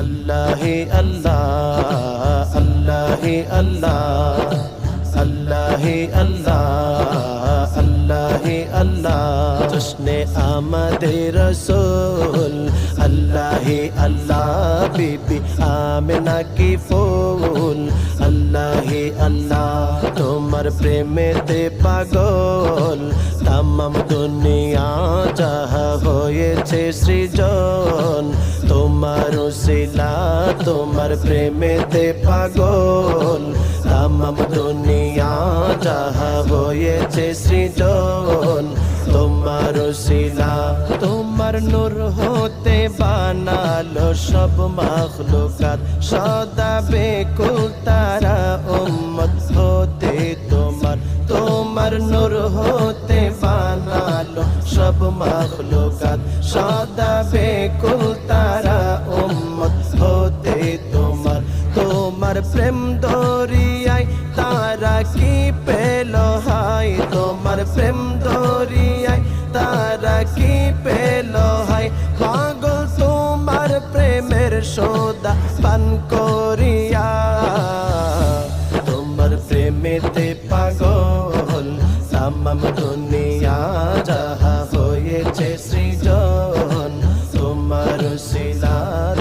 अल्लाह अल्लाह अल्लाह अल्लाह अल्लाह अल्लाह अल्लाह अल्लाह जश्ने आमदे रसूल अल्लाह अल्लाह बीबी आमिना की फूल अल्लाह अल्लाह तुम्हार प्रेमेते पागल तमाम दुनिया जाहा होयेछे सृजन তোমার উসিলা তোমার প্রেমেতে পাগল तमाम দুনিয়া যাহা হয়েছে সৃজন তোমার উসিলা তোমার নূর হতে বানালো সব মাখলুকাত সদা বেকুল তারা উম্মত হতে তোমার নূর হতে বানালো সব মাখলুকাত সদা বেকুল তারা উম্মত হতে তোমার প্রেম দরিয়ায় তারা কি পেল হাই তোমার প্রেম দরিয়ায় তারা কি পেল হাই পাগল তোমার প্রেমের সোদা পান করিয়া তোমার প্রেমেতে পাগল तमाम दुनिया যাহা হয়েছে সৃজন তোমার উসিলা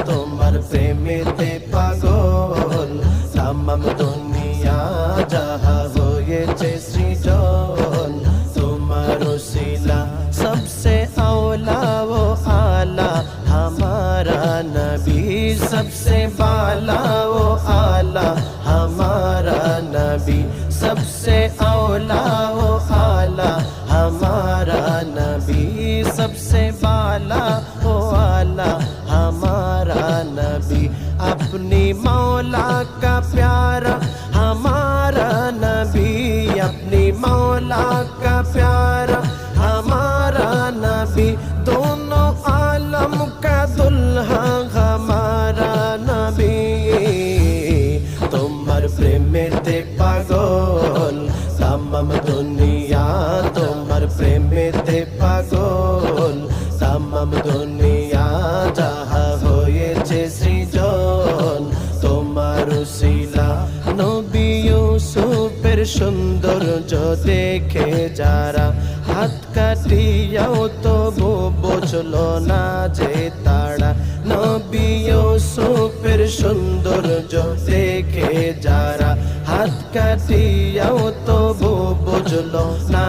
তোমার প্রেমেতে পাগল तमाम दुनिया যাহা হয়েছে সৃজন তোমার উসিলা सबसे औला वो आला हमारा नबी सबसे बाला वो आला हमारा नबी सबसे औला वो आला हमारा नबी सबसे बाला वो आला हमारा नबी अपनी मौला का प्यारा हमारा नबी अपनी मौला का प्यारा हमारा नबी दोनों आलम का दुल्हा हमारा नबी तुम्हार प्रेमेते पागल तमाम दुनिया तुम्हार प्रेमेते पागल तमाम दुनिया যাহা হয়েছে সৃজন তোমার উসিলা নবী ইউসুফের সৌন্দর্য দেখে যারা হাত কাটিয়াও তবু বুঝলো না যে তারা নবী ইউসুফের সৌন্দর্য দেখে যারা হাত কাটিয়াও তবু বুঝলো না